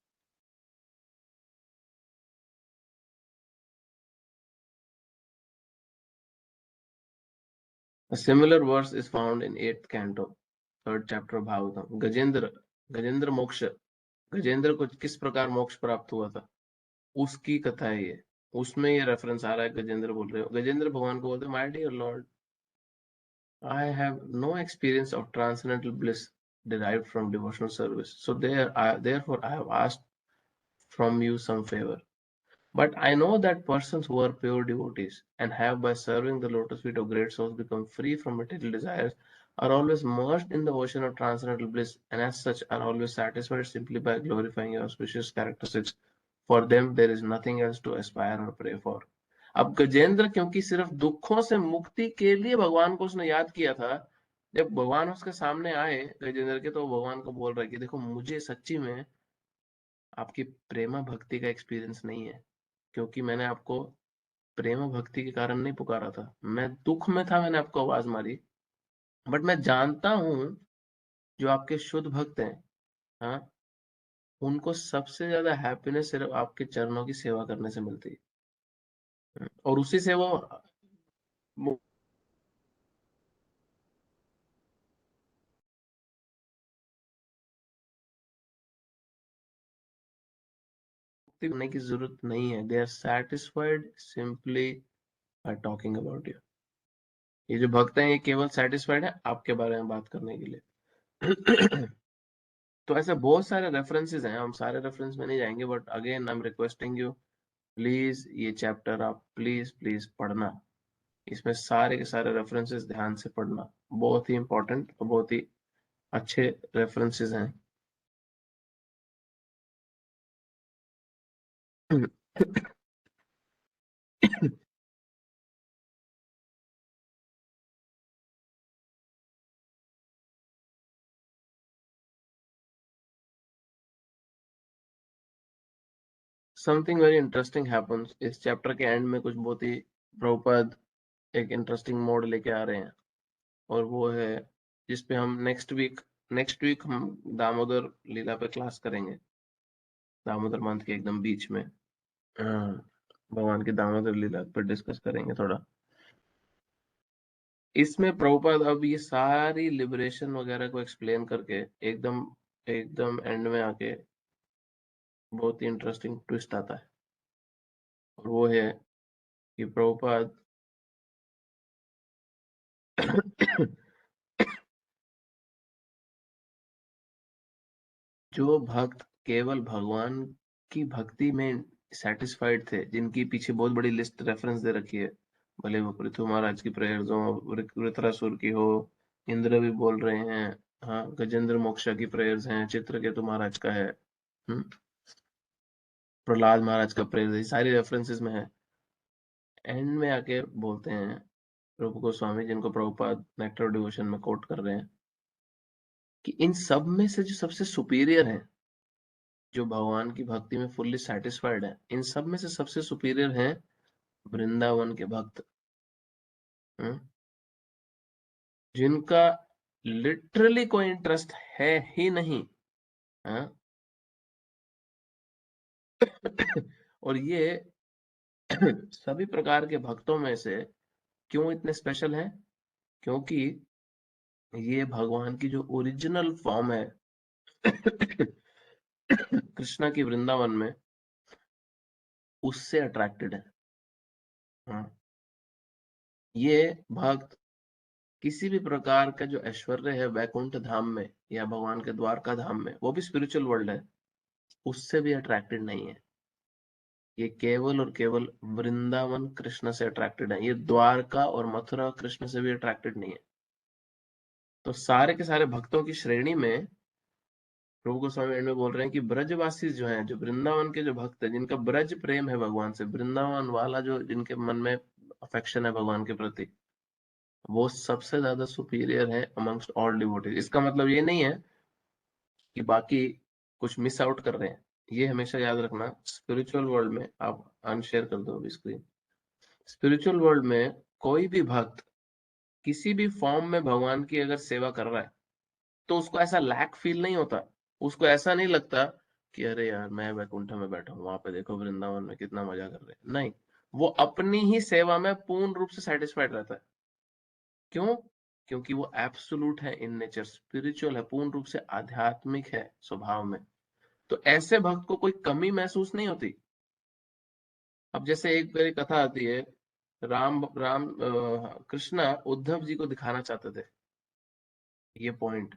A similar verse is found in 8th canto, 3rd chapter of Bhagavatam. Gajendra मोक्ष, गजेंद्र को किस प्रकार मोक्ष प्राप्त हुआ था, उसकी कथा है ये। उसमें ये रेफरेंस आ रहा है, गजेंद्र बोल रहे हो, गजेंद्र भगवान को बोलते, my dear lord, I have no experience of transcendental bliss derived from devotional service. So therefore I have asked from you some favor. But I know that persons who are pure devotees and have by serving the lotus feet of great souls become free from material desires are always merged in the ocean of transcendental bliss, and as such are always satisfied simply by glorifying your auspicious characteristics. For them there is nothing else to aspire or pray for. अब गजेंद्र क्योंकि सिर्फ दुखों से मुक्ति के लिए भगवान को उसने याद किया था, जब भगवान उसके सामने आए गजेंद्र के, तो भगवान को बोल रहा है कि देखो मुझे सच्ची में आपकी प्रेमा भक्ति का एक्सपीरियंस नहीं है, क्योंकि मैंने आपको प्रेम भक्ति के कारण नहीं पुकारा था, मैं दुख में था, मैंने आपको आवाज मारी। बट मैं जानता हूं जो आपके शुद्ध भक्त हैं, हाँ, उनको सबसे ज्यादा हैप्पीनेस सिर्फ आपके चरणों की सेवा करने से मिलती है, और उसी से वो मुक्ति करने की जरूरत नहीं है। They are satisfied simply by talking about you. ये जो भक्त हैं ये केवल सेटिस्फाइड है आपके बारे में बात करने के लिए। तो ऐसे बहुत सारे रेफरेंसेस हैं, हम सारे रेफरेंस में नहीं जाएंगे, but again I am requesting you, please ये चैप्टर आप प्लीज प्लीज पढ़ना, इसमें सारे के सारे रेफरेंसेस ध्यान से पढ़ना, बहुत ही इंपॉर्टेंट और बहुत ही अच्छे रेफरेंसेस हैं। समथिंग वेरी इंटरेस्टिंग हैपेंस इस चैप्टर के एंड में। कुछ बहुत ही प्रभुपाद एक इंटरेस्टिंग मोड लेके आ रहे हैं, और वो है जिस पे हम नेक्स्ट वीक हम दामोदर लीला पे क्लास करेंगे। दामोदर मंथ के एकदम बीच में भगवान की दामोदर लीला पर डिस्कस करेंगे थोड़ा। इसमें प्रभुपाद अब ये सारी लिबरेशन वगैरह को एक्सप्लेन करके एकदम एकदम एंड में आके बहुत ही इंटरेस्टिंग ट्विस्ट आता है, और वो है कि प्रभुपाद जो भक्त केवल भगवान की भक्ति में सेटिस्फाइड थे, जिनकी पीछे बहुत बड़ी लिस्ट रेफरेंस दे रखी है, भले वो पृथु महाराज की प्रेयर्स हो, वृत्रासुर की हो, इंद्र भी बोल रहे हैं, हाँ गजेंद्र मोक्षा की प्रेयर्स हैं, चित्रकेतु महाराज का है, प्रहलाद महाराज का प्रेयर्स है, सारी रेफरेंसेस में है। एंड में आके बोलते हैं रूप गोस्वामी, जिनको प्रभुपाद नेक्टर डिवोशन में कोट कर रहे हैं, कि इन सब में से जो सबसे सुपीरियर है, जो भगवान की भक्ति में फुल्ली सेटिस्फाइड है, इन सब में से सबसे सुपीरियर हैं वृंदावन के भक्त, हम्म, जिनका लिटरली कोई इंटरेस्ट है ही नहीं, हाँ? और ये सभी प्रकार के भक्तों में से क्यों इतने स्पेशल हैं? क्योंकि ये भगवान की जो ओरिजिनल फॉर्म है कृष्णा की वृंदावन में, उससे अट्रैक्टेड है, हाँ? ये भक्त किसी भी प्रकार का जो ऐश्वर्य है वैकुंठ धाम में या भगवान के द्वारका धाम में, वो भी स्पिरिचुअल वर्ल्ड है, उससे भी अट्रैक्टेड नहीं है। ये केवल और केवल वृंदावन कृष्ण से अट्रैक्टेड है। ये द्वारका और मथुरा कृष्ण से भी अट्रैक्टेड नहीं है। तो सारे के सारे भक्तों की श्रेणी में प्रभु गोस्वामी एंड में बोल रहे हैं कि ब्रजवासी जो हैं, जो वृंदावन के जो भक्त हैं, जिनका ब्रज प्रेम है भगवान से, वृंदावन वाला जो जिनके मन में अफेक्शन है भगवान के प्रति, वो सबसे ज्यादा सुपीरियर है अमंगस्ट ऑल डिवोटीज। इसका मतलब ये नहीं है कि बाकी कुछ मिस आउट कर रहे हैं। ये हमेशा याद रखना, स्पिरिचुअल वर्ल्ड में आप अनशेयर कर दो अभी स्क्रीन। स्पिरिचुअल वर्ल्ड में कोई भी भक्त किसी भी फॉर्म में भगवान की अगर सेवा कर रहा है, तो उसको ऐसा लैक फील नहीं होता। उसको ऐसा नहीं लगता कि अरे यार मैं वैकुंठ में बैठा हूँ, वहां पे देखो वृंदावन में कितना मजा कर रहे हैं। नहीं, वो अपनी ही सेवा में पूर्ण रूप से सेटिस्फाइड रहता है। क्यों? क्योंकि वो एब्सोल्यूट है इन नेचर, स्पिरिचुअल है, पूर्ण रूप से आध्यात्मिक है स्वभाव में। तो ऐसे भक्त को कोई कमी महसूस नहीं होती। अब जैसे एक मेरी कथा आती है, कृष्णा उद्धव जी को दिखाना चाहते थे ये पॉइंट,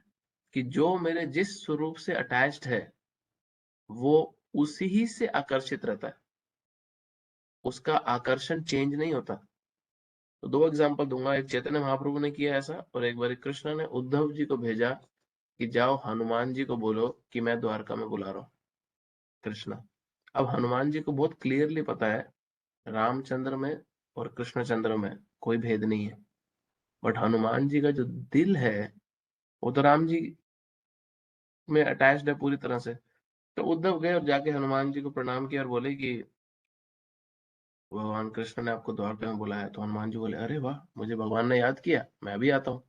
कि जो मेरे जिस स्वरूप से अटैच्ड है, वो उसी ही से आकर्षित रहता है, उसका आकर्षण चेंज नहीं होता। तो दो एग्जांपल दूंगा, एक चैतन्य महाप्रभु ने किया ऐसा, और एक बार कृष्ण ने उद्धव जी को भेजा कि जाओ हनुमान जी को बोलो कि मैं द्वारका में बुला रहा हूँ कृष्णा। अब हनुमान जी को बहुत क्लियरली पता है रामचंद्र में और कृष्णचंद्र में कोई भेद नहीं है, बट हनुमान जी का जो दिल है वो तो राम जी में अटैच्ड है पूरी तरह से। तो उद्धव गए और जाके हनुमान जी को प्रणाम किया और बोले कि भगवान कृष्ण ने आपको द्वारका में बुलाया। तो हनुमान जी बोले अरे वाह, मुझे भगवान ने याद किया, मैं भी आता हूँ।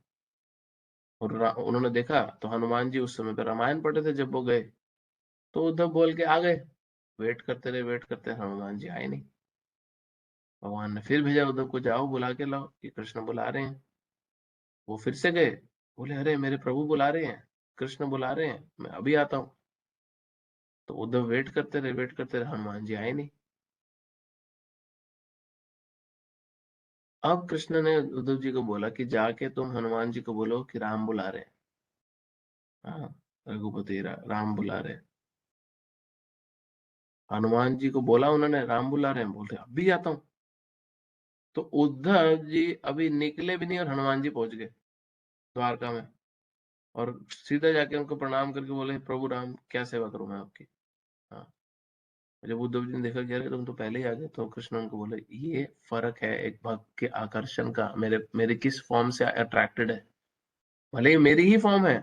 और उन्होंने देखा तो हनुमान जी उस समय पे रामायण पढ़े थे जब वो गए। तो उद्धव बोल के आ गए, वेट करते रहे, वेट करते रहे, हनुमान जी आए नहीं। भगवान ने फिर भेजा उद्धव को, जाओ बुला के लाओ कि कृष्ण बुला रहे हैं। वो फिर से गए, बोले अरे मेरे प्रभु बुला रहे हैं, कृष्ण बुला रहे हैं, मैं अभी आता हूँ। तो उद्धव वेट करते रहे, वेट करते रहे, हनुमान जी आए नहीं। अब कृष्ण ने उद्धव जी को बोला कि जाके तुम हनुमान जी को बोलो कि राम बुला रहे हैं। हाँ, रघुपति राम बुला रहे हैं। हनुमान जी को बोला उन्होंने राम बुला रहे हैं, बोलते अभी आता हूँ। तो उद्धव जी अभी निकले भी नहीं और हनुमान जी पहुंच गए द्वारका में, और सीधा जाके उनको प्रणाम करके बोले प्रभु राम क्या सेवा करूं मैं आपकी। हाँ, जब उद्धव जी ने देखा कि अरे तुम तो पहले ही आ गए, तो कृष्ण उनको बोले ये फर्क है एक भक्त के आकर्षण का, मेरे मेरे किस फॉर्म से अट्रैक्टेड है। भले ही मेरी ही फॉर्म है,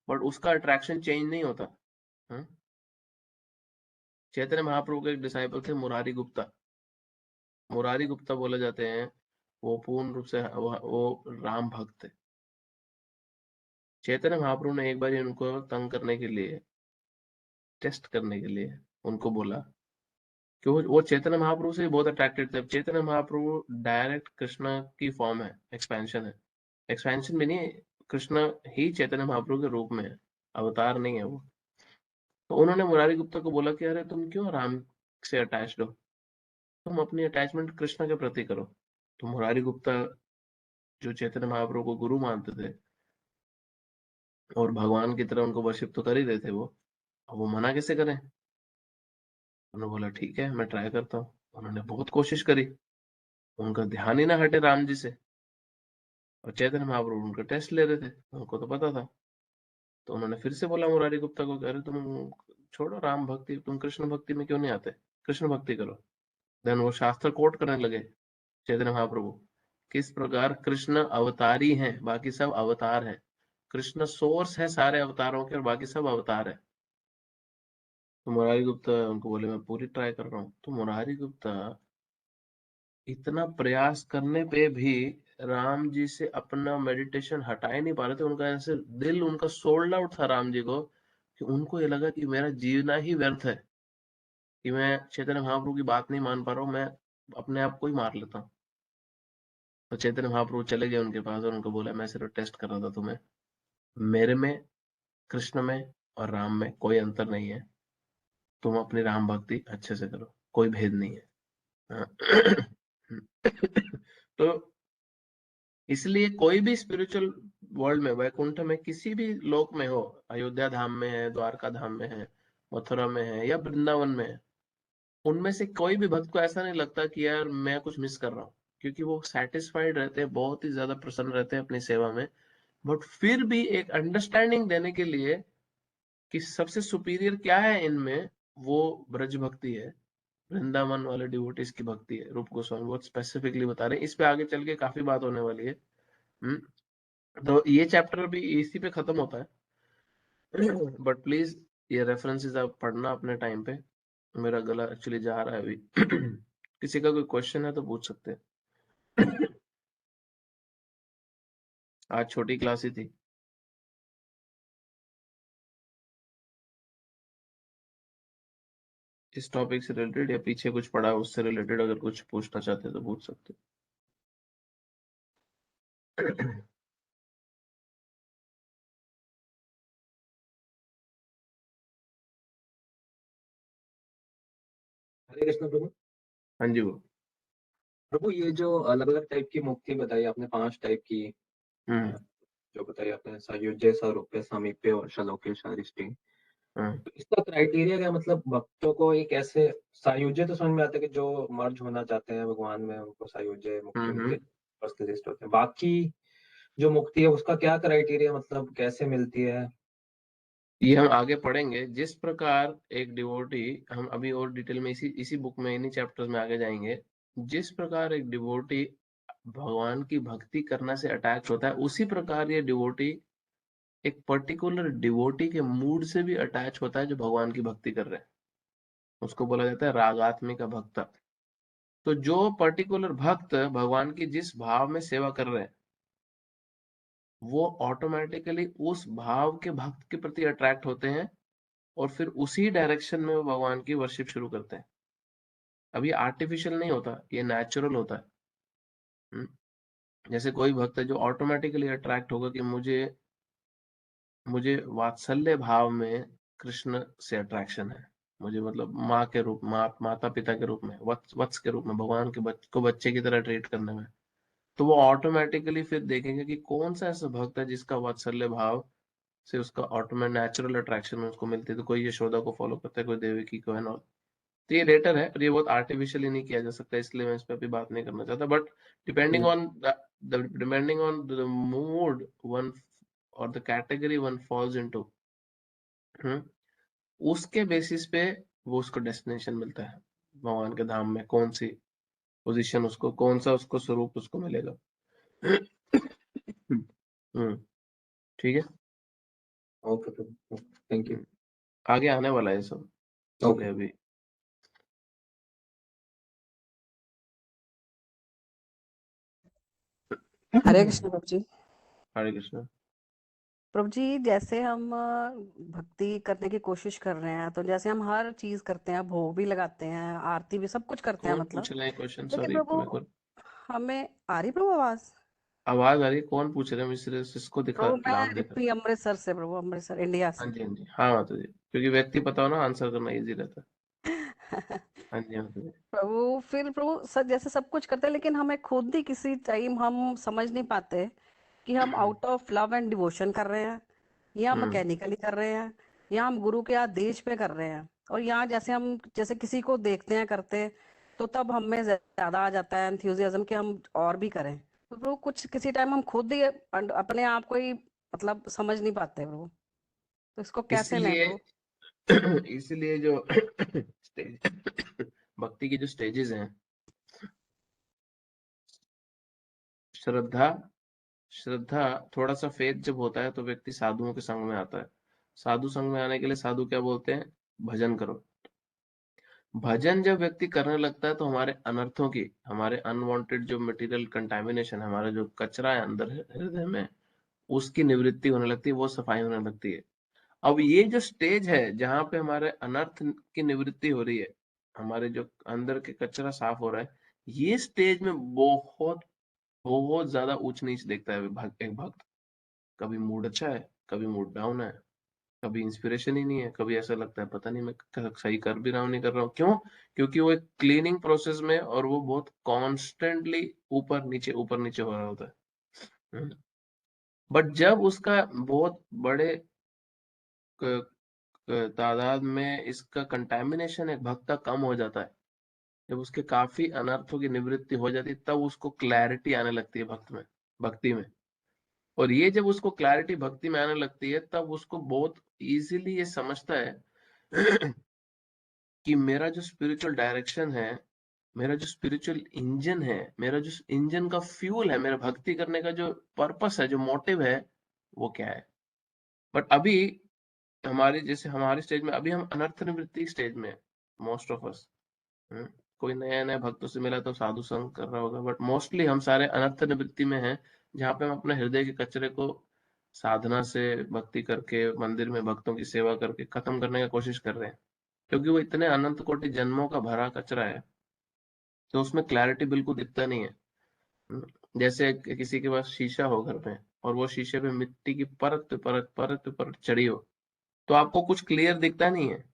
बट उसका अट्रैक्शन चेंज नहीं होता। हम्म? चैतन्य महाप्रभु के एक डिसाइपल थे मुरारी गुप्ता। मुरारी गुप्ता बोले जाते हैं, वो पूर्ण रूप से वो राम भक्त थे। चैतन्य महाप्रभु ने एक बार उनको तंग करने के लिए, टेस्ट करने के लिए उनको बोला कि वो चैतन्य महाप्रभु से बहुत अट्रैक्टेड थे। चैतन्य महाप्रभु डायरेक्ट कृष्ण की फॉर्म है, एक्सपेंशन है। एक्सपेंशन भी नहीं, कृष्ण ही चैतन्य महाप्रभु के रूप में है, अवतार नहीं है वो। तो उन्होंने मुरारी गुप्ता को बोला कि अरे तुम क्यों राम से अटैच्ड हो, तुम अपनी अटैचमेंट कृष्ण के प्रति करो। तो मुरारी गुप्ता, जो चैतन्य महाप्रभु को गुरु मानते थे और भगवान की तरह उनको वर्शिप तो कर ही रहे थे वो, अब वो मना कैसे करें। उन्होंने बोला ठीक है मैं ट्राई करता हूँ। उन्होंने बहुत कोशिश करी, उनका ध्यान ही ना हटे राम जी से, और चैतन्य महाप्रभु उनका टेस्ट ले रहे थे, उनको तो पता था। तो उन्होंने फिर से बोला मुरारी गुप्ता को, अरे तुम छोड़ो राम भक्ति, तुम कृष्ण भक्ति में क्यों नहीं आते, कृष्ण भक्ति करो। देन वो शास्त्र कोट करने लगे चैतन्य महाप्रभु, किस प्रकार कृष्ण अवतारी हैं, बाकी सब अवतार हैं। कृष्ण सोर्स है सारे अवतारों के, और बाकी सब अवतार है। तो मुरारी गुप्ता उनको बोले मैं पूरी ट्राई कर रहा हूँ। तो मुरारी गुप्ता इतना प्रयास करने पे भी राम जी से अपना मेडिटेशन हटा ही नहीं पा रहे थे। उनका ऐसे दिल, उनका सोल्ड आउट था राम जी को, कि उनको ये लगा कि मेरा जीना ही व्यर्थ है, कि मैं चैतन्य महाप्रभु की बात नहीं मान पा रहा हूँ, मैं अपने आप को ही मार लेता हूँ। तो चैतन्य महाप्रभु चले गए उनके पास और उनको बोला मैं सिर्फ टेस्ट कर रहा था तुम्हें, मेरे में, कृष्ण में और राम में कोई अंतर नहीं है, तुम अपनी राम भक्ति अच्छे से करो, कोई भेद नहीं है। हाँ। तो इसलिए कोई भी स्पिरिचुअल वर्ल्ड में, वैकुंठ में, किसी भी लोक में हो, अयोध्या धाम में है, द्वारका धाम में है, मथुरा में है या वृंदावन में है, उनमें से कोई भी भक्त को ऐसा नहीं लगता कि यार मैं कुछ मिस कर रहा हूँ, क्योंकि वो सेटिस्फाइड रहते हैं, बहुत ही ज्यादा प्रसन्न रहते हैं अपनी सेवा में। बट फिर भी एक अंडरस्टैंडिंग देने के लिए कि सबसे सुपीरियर क्या है इनमें, वो ब्रज भक्ति है, वृंदावन वाले डिवोटीज की भक्ति है। रूप गोस्वामी बहुत स्पेसिफिकली बता रहे हैं, इस पे आगे चल के काफी बात होने वाली है। हम्म, तो ये चैप्टर भी इसी पे खत्म होता है। बट प्लीज ये रेफरेंसेस आप पढ़ना अपने टाइम पे। मेरा गला एक्चुअली जा रहा है अभी। किसी का कोई क्वेश्चन है तो पूछ सकते हैं। आज छोटी क्लास ही थी। इस टॉपिक से रिलेटेड या पीछे कुछ पढ़ा उससे रिलेटेड अगर कुछ पूछना चाहते हैं तो पूछ सकते हैं। हरे कृष्ण प्रभु। हाँ जी वो। प्रभु ये जो अलग अलग टाइप की मुक्ति बताई आपने, 5 टाइप की, हम्म। अ, जो बताई आपने, सायुज्य, सारूप्य, सामीप्य और शलोक्य, शारिष्टी। हाँ। तो इसका क्राइटेरिया क्या, मतलब भक्तों को एक ऐसे, सायुज्य तो समझ में आता है कि जो मर्ज होना चाहते हैं भगवान में, उनको सायुज्य मुक्ति मिलती है, हम्म। फर्स्ट लिस्ट होते हैं। बाकी जो मुक्ति है उसका क्या क्राइटेरिया, मतलब कैसे मिलती है? ये हम आगे पढ़ेंगे जिस प्रकार एक डिवोटी, हम अभी और डिटेल में इसी इसी बुक में, इन्हीं चैप्टर्स में आगे जाएंगे। जिस प्रकार एक डिवोटी भगवान की भक्ति करने से अटैच होता है, उसी प्रकार ये डिवोटी एक पर्टिकुलर डिवोटी के मूड से भी अटैच होता है जो भगवान की भक्ति कर रहे हैं। उसको बोला जाता है रागात्मिका भक्त। तो जो पर्टिकुलर भक्त भगवान की जिस भाव में सेवा कर रहे हैं, वो ऑटोमेटिकली उस भाव के भक्त के प्रति अट्रैक्ट होते हैं, और फिर उसी डायरेक्शन में वो भगवान की वर्शिप शुरू करते हैं। अब ये आर्टिफिशियल नहीं होता, ये नेचुरल होता है। हम्म? जैसे कोई भक्त है जो ऑटोमेटिकली अट्रैक्ट होगा कि मुझे मुझे वात्सल्य भाव में कृष्ण से अट्रैक्शन है, मुझे मतलब माँ के रूप, माता पिता के रूप में, वत्स के रूप में, भगवान के को बच्चे की तरह ट्रीट करने में। तो वो ऑटोमेटिकली फिर देखेंगे कि कौन सा ऐसा भक्त है जिसका वात्सल्य भाव से उसका ऑटोमेटिक नेचुरल अट्रैक्शन उसको मिलती है। तो कोई यशोदा को फॉलो करता है, कोई देवकी को, है ना। तो ये लेटर है और ये बहुत आर्टिफिशियली नहीं किया जा सकता, इसलिए मैं इस पर अभी बात नहीं करना चाहता। But depending on depending on the mood one और the category one falls into, उसके बेसिस पे वो उसको डेस्टिनेशन मिलता है भगवान के धाम में, कौन सी पोजीशन उसको, कौन सा उसको स्वरूप उसको मिलेगा। ठीक है। Okay Prabhu, thank you. आगे आने वाला है ये सब, ओके। इसलिए अभी। हरे कृष्ण प्रभु जी। हरे कृष्ण। प्रभु जी, जैसे हम भक्ति करने की कोशिश कर रहे हैं, तो जैसे हम हर चीज करते हैं, भोग भी लगाते हैं, आरती भी, सब कुछ करते हैं कौन मतलब। पूछ रहे हैं क्वेश्चन? लेकिन सॉरी प्रभु, मेरे को हमें आ रही प्रभु आवाज? आवाज आ रही है। कौन पूछ रहे हैं? मिस्र इसको दिखा, प्रभु मैं नाम दिखा। रिपी अमृतसर से प्रभु, अमृतसर इंडिया हाँ से। जी हाँ जी, हाँ माता जी, क्योंकि व्यक्ति पता हो ना, आंसर करना इजी रहता है। हाँ जी माता जी। प्रभु फिर प्रभु जैसे सब कुछ करते हैं, लेकिन हमें खुद ही किसी टाइम हम समझ नहीं पाते कि हम out of love and devotion कर रहे हैं, या हम्म मैकेनिकली कर रहे हैं, या हम गुरु के आदेश पे कर रहे हैं। और यहाँ जैसे हम जैसे किसी को देखते हैं करते, तो तब हमें ज्यादा आ जाता है एंथुजियाज्म कि हम और भी करें। तो प्रभु कुछ किसी टाइम हम खुद ही अपने आप को ही मतलब समझ नहीं पाते प्रभु, तो इसको कैसे लें इसीलिए प्रभु? इसीलिए जो स्टेज भक्ति की जो स्टेजेस हैं, श्रद्धा, श्रद्धा, थोड़ा सा फेथ जब होता है तो व्यक्ति साधुओं के संग में आता है। साधु संग में आने के लिए साधु क्या बोलते हैं? भजन करो। भजन जब व्यक्ति करने लगता है तो हमारे अनर्थों की, हमारे अनवांटेड जो मटेरियल कंटामिनेशन, हमारा जो कचरा है अंदर हृदय में, उसकी निवृत्ति होने लगती है, वो सफाई होने लगती है। अब ये जो स्टेज है जहां पे हमारे अनर्थ की निवृत्ति हो रही है, हमारे जो अंदर के कचरा साफ हो रहा है, ये स्टेज में बहुत बहुत ज्यादा ऊंच नीच देखता है एक भक्त। कभी मूड अच्छा है, कभी मूड डाउन है, कभी इंस्पिरेशन ही नहीं है, कभी ऐसा लगता है पता नहीं मैं सही कर भी रहा हूँ नहीं कर रहा हूँ, क्यों? क्योंकि वो एक क्लीनिंग प्रोसेस में, और वो बहुत कॉन्स्टेंटली ऊपर नीचे हो रहा होता है। बट जब उसका बहुत बड़े तादाद में इसका कंटेमिनेशन एक भक्त का कम हो जाता है, जब उसके काफी अनर्थों की निवृत्ति हो जाती है, तब उसको क्लैरिटी आने लगती है भक्त में, भक्ति में। और ये जब उसको क्लैरिटी भक्ति में आने लगती है, तब उसको बहुत इजीली ये समझता है कि मेरा जो स्पिरिचुअल डायरेक्शन है, मेरा जो स्पिरिचुअल इंजन है, मेरा जो इंजन का फ्यूल है, मेरा भक्ति करने का जो पर्पस है, जो मोटिव है, वो क्या है। बट अभी हमारी, जैसे हमारी स्टेज में अभी हम अनर्थ निवृत्ति स्टेज में, मोस्ट ऑफ अस, कोई नया नया भक्तों से मिला तो साधु संग कर रहा होगा, बट मोस्टली हम सारे अनर्थ निवृत्ति में हैं, जहाँ पे हम अपने हृदय के कचरे को साधना से, भक्ति करके, मंदिर में भक्तों की सेवा करके खत्म करने का कोशिश कर रहे हैं, क्योंकि वो इतने अनंत कोटि जन्मों का भरा कचरा है, तो उसमें क्लैरिटी बिल्कुल दिखता नहीं है। जैसे किसी के पास शीशा हो घर में, और वो शीशे पे मिट्टी की परत पे परत, परत पे परत चढ़ी हो, तो आपको कुछ क्लियर दिखता नहीं है।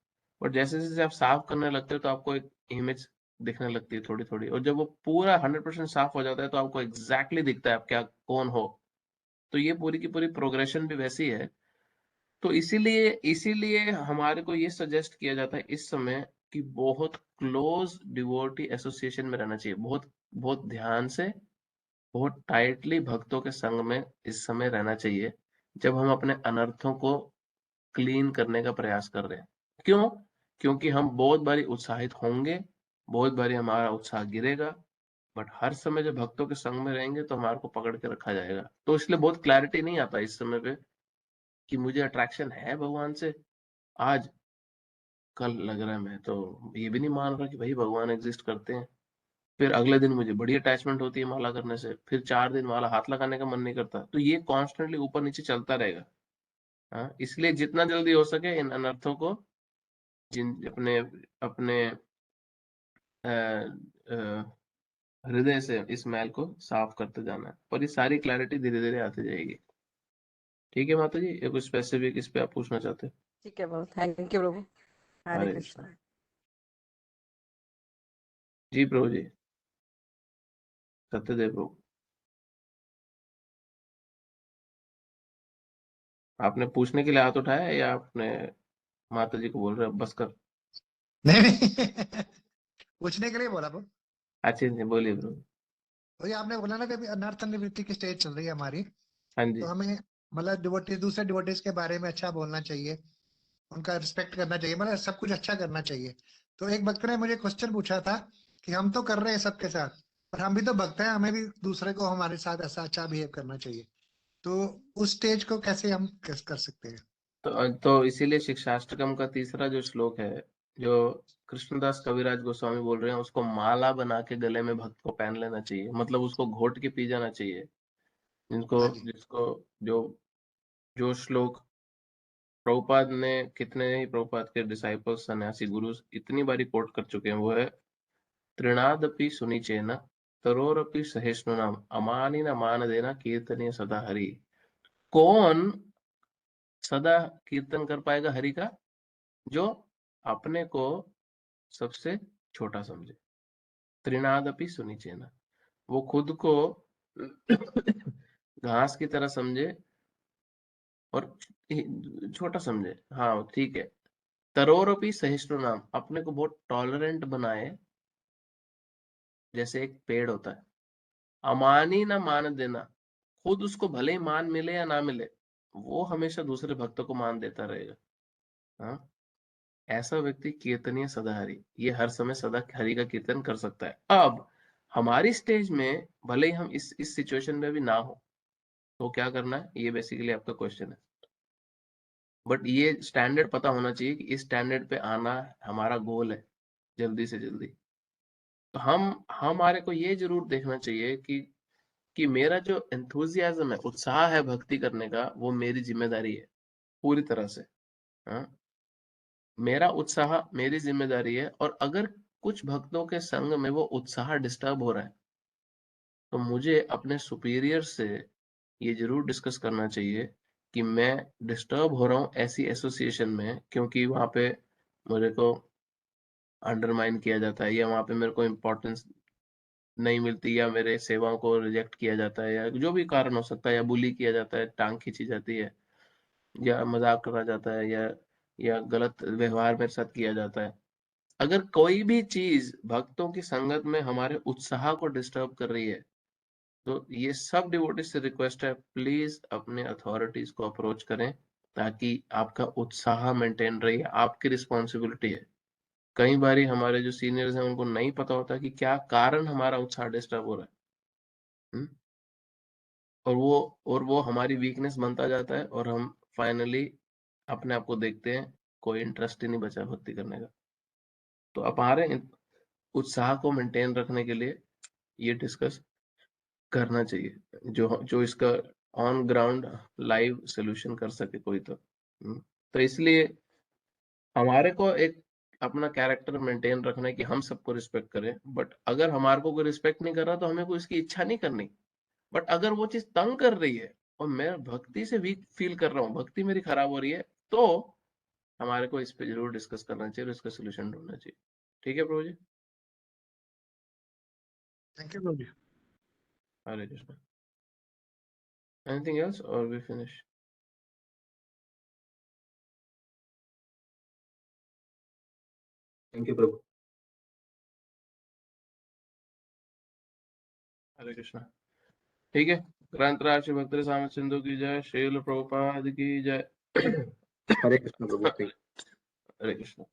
और जैसे जैसे आप साफ करने लगते हो तो आपको एक इमेज दिखने लगती है थोड़ी थोड़ी, और जब वो पूरा 100% साफ हो जाता है तो आपको एग्जैक्टली दिखता है आप क्या, कौन हो। तो ये पूरी की पूरी प्रोग्रेशन भी वैसी है। तो इसीलिए इसीलिए हमारे को ये सजेस्ट किया जाता है इस समय कि बहुत क्लोज डिवोटी एसोसिएशन में रहना चाहिए, बहुत बहुत ध्यान से, बहुत टाइटली भक्तों के संग में इस समय रहना चाहिए, जब हम अपने अनर्थों को क्लीन करने का प्रयास कर रहे हैं। क्यों? क्योंकि हम बहुत बारी उत्साहित होंगे, बहुत बारी हमारा उत्साह गिरेगा, बट हर समय जब भक्तों के संग में रहेंगे तो हमारे को पकड़ के रखा जाएगा। तो इसलिए बहुत क्लैरिटी नहीं आता इस समय पे कि मुझे अट्रैक्शन है भगवान से आज, कल लग रहा है मैं तो ये भी नहीं मान रहा कि भाई भगवान एग्जिस्ट करते हैं। फिर अगले दिन मुझे बड़ी अटैचमेंट होती है माला करने से, फिर 4 दिन माला हाथ लगाने का मन नहीं करता। तो ये कॉन्स्टेंटली ऊपर नीचे चलता रहेगा। हाँ, इसलिए जितना जल्दी हो सके इन अनर्थों को, जिन अपने अपने अ, अ, हृदय से इस मैल को साफ करते जाना है, और ये सारी क्लैरिटी धीरे धीरे आती जाएगी। ठीक है माता जी, ये कुछ स्पेसिफिक इस पे आप पूछना चाहते हैं? ठीक है प्रभु, थैंक यू प्रभु। हरे हरे कृष्ण। कृष्ण। जी प्रभु जी। सत्यदेव प्रभु, आपने पूछने के लिए हाथ उठाया है या आपने माता जी को बोल रहे हो बस कर? नहीं नहीं पूछने के लिए बोला वो। अच्छे से बोलिए प्रभु। वही आपने बोला ना कि अभी अनर्थ निवृत्ति की स्टेज चल रही है हमारी, हाँ तो जी। हमें मतलब डिवोटी, दूसरे डिवोटीज के बारे में अच्छा बोलना चाहिए, उनका रिस्पेक्ट करना चाहिए, मतलब सब कुछ अच्छा करना चाहिए। तो एक भक्त ने मुझे क्वेश्चन पूछा था कि हम तो कर रहे हैं सबके साथ, पर हम भी तो भक्त हैं, हमें भी दूसरे को हमारे साथ ऐसा अच्छा बिहेव करना चाहिए। तो उस स्टेज को कैसे हम कर सकते हैं? तो इसीलिए शिक्षाष्टकम का तीसरा जो श्लोक है, जो कृष्णदास कविराज गोस्वामी बोल रहे हैं, उसको माला बना के गले में भक्त को पहन लेना चाहिए, मतलब उसको घोट के पी जाना चाहिए। जिनको हाँ जी। जिसको जो जो श्लोक प्रभुपाद ने, कितने ही प्रभुपाद के डिसाइपल्स, सन्यासी गुरु इतनी बारी कोट कर चुके हैं, वो है त्रिनादपि सुनिचेन तरोरपि सहिष्णुनाम अमानी न मान देना कीर्तनीय सदा हरि। कौन सदा कीर्तन कर पाएगा हरि का? जो अपने को सबसे छोटा समझे। त्रिनादपि सुनिचेन, वो खुद को घास की तरह समझे और छोटा समझे, हाँ ठीक है। तरोरपि सहिष्णु नाम, अपने को बहुत टॉलरेंट बनाए, जैसे एक पेड़ होता है। अमानी ना मान देना, खुद उसको भले ही मान मिले या ना मिले, वो हमेशा दूसरे भक्तों को मान देता रहेगा। हाँ, ऐसा व्यक्ति कीर्तनीय सदा हरि, ये हर समय सदा हरि का कीर्तन कर सकता है। अब हमारी स्टेज में भले ही हम इस सिचुएशन में भी ना हो, तो क्या करना है, ये बेसिकली आपका क्वेश्चन है। बट ये स्टैंडर्ड पता होना चाहिए कि इस स्टैंडर्ड पे आना हमारा गोल है, जल्दी से जल्दी। तो हमारे को ये जरूर देखना चाहिए कि मेरा जो एंथुजियाज्म है, उत्साह है भक्ति करने का, वो मेरी जिम्मेदारी है पूरी तरह से। हाँ, मेरा उत्साह मेरी जिम्मेदारी है, और अगर कुछ भक्तों के संग में वो उत्साह डिस्टर्ब हो रहा है, तो मुझे अपने सुपीरियर से ये जरूर डिस्कस करना चाहिए कि मैं डिस्टर्ब हो रहा हूँ ऐसी एसोसिएशन में, क्योंकि वहां पे मुझे को अंडरमाइन किया जाता है, या वहां पे मेरे को इम्पोर्टेंस नहीं मिलती, या मेरे सेवाओं को रिजेक्ट किया जाता है, या जो भी कारण हो सकता है, या बुली किया जाता है, टांग खींची जाती है, या मजाक करा जाता है, या गलत व्यवहार मेरे साथ किया जाता है। अगर कोई भी चीज भक्तों की संगत में हमारे उत्साह को डिस्टर्ब कर रही है, तो ये सब डिवोटीज से रिक्वेस्ट है, प्लीज अपने अथॉरिटीज को अप्रोच करें, ताकि आपका उत्साह मेंटेन रहे। आपकी रिस्पॉन्सिबिलिटी है। कई बारी हमारे जो सीनियर्स हैं, उनको नहीं पता होता कि क्या कारण हमारा उत्साह डिस्टर्ब हो रहा है। हम्म? और वो हमारी वीकनेस बनता जाता है, और हम फाइनली अपने आप को देखते हैं कोई इंटरेस्ट ही नहीं बचा भक्ति करने का। तो हमारे उत्साह को मेंटेन रखने के लिए ये डिस्कस करना चाहिए, जो जो इसका ऑन ग्राउंड लाइव सोल्यूशन कर सके कोई तो। तो इसलिए हमारे को एक अपना कैरेक्टर मेंटेन रखना है कि हम सबको रिस्पेक्ट करें, बट अगर हमारे को कोई रिस्पेक्ट नहीं कर रहा, तो हमें कोई इसकी इच्छा नहीं करनी। बट अगर वो चीज तंग कर रही है, और मैं भक्ति से वीक फील कर रहा हूँ, भक्ति मेरी खराब हो रही है, तो हमारे को इस पे जरूर डिस्कस करना चाहिए और इसका सोल्यूशन ढूंढना चाहिए। ठीक है Prabhu ji. Thank you Prabhu ji. Hare Krishna. Anything else और we finish? Thank you Prabhu. Hare Krishna. ठीक है। ग्रंथराज श्री भक्त सामत सिंधु की जय, श्रील प्रभुपाद की जय। हरे कृष्ण प्रभु। हरे कृष्णा।